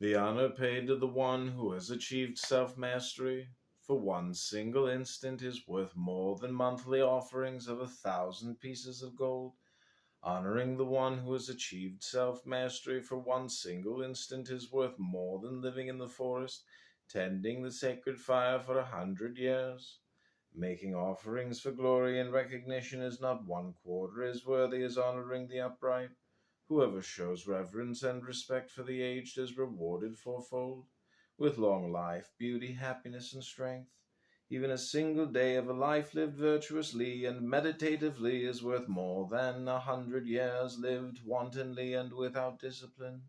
The honor paid to the one who has achieved self-mastery for one single instant is worth more than monthly offerings of 1,000 pieces of gold. Honoring the one who has achieved self-mastery for one single instant is worth more than living in the forest, tending the sacred fire for 100 years. Making offerings for glory and recognition is not one quarter as worthy as honoring the upright. Whoever shows reverence and respect for the aged is rewarded fourfold, with long life, beauty, happiness, and strength. Even a single day of a life lived virtuously and meditatively is worth more than 100 years lived wantonly and without discipline.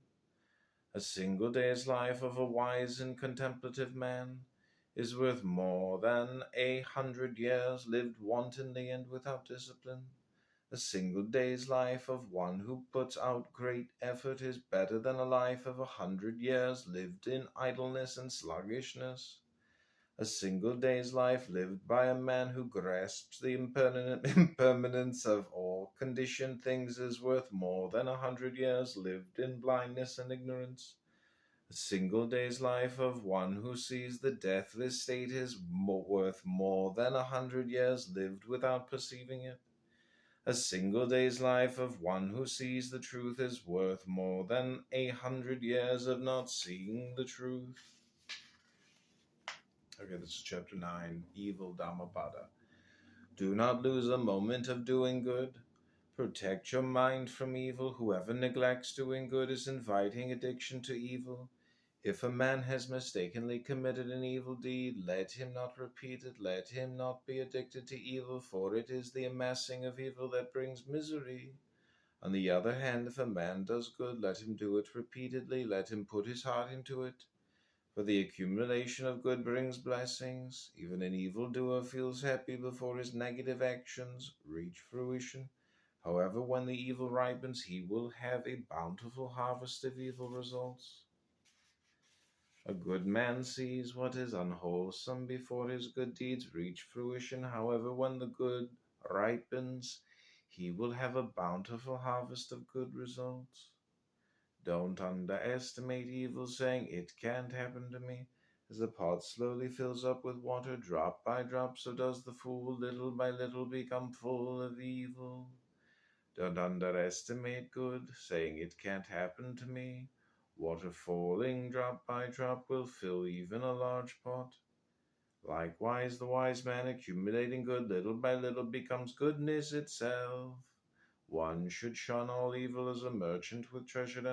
A single day's life of a wise and contemplative man is worth more than 100 years lived wantonly and without discipline. A single day's life of one who puts out great effort is better than a life of 100 years lived in idleness and sluggishness. A single day's life lived by a man who grasps the impermanence of all conditioned things is worth more than 100 years lived in blindness and ignorance. A single day's life of one who sees the deathless state is worth more than 100 years lived without perceiving it. A single day's life of one who sees the truth is worth more than 100 years of not seeing the truth. Okay, this is chapter 9, Evil Dhammapada. Do not lose a moment of doing good. Protect your mind from evil. Whoever neglects doing good is inviting addiction to evil. If a man has mistakenly committed an evil deed, let him not repeat it. Let him not be addicted to evil, for it is the amassing of evil that brings misery. On the other hand, if a man does good, let him do it repeatedly. Let him put his heart into it. For the accumulation of good brings blessings. Even an evildoer feels happy before his negative actions reach fruition. However, when the evil ripens, he will have a bountiful harvest of evil results. A good man sees what is unwholesome before his good deeds reach fruition. However, when the good ripens, he will have a bountiful harvest of good results. Don't underestimate evil, saying, "It can't happen to me." As the pot slowly fills up with water, drop by drop, so does the fool little by little become full of evil. Don't underestimate good, saying, "It can't happen to me." Water falling drop by drop will fill even a large pot. Likewise, the wise man accumulating good little by little becomes goodness itself. One should shun all evil as a merchant with treasure and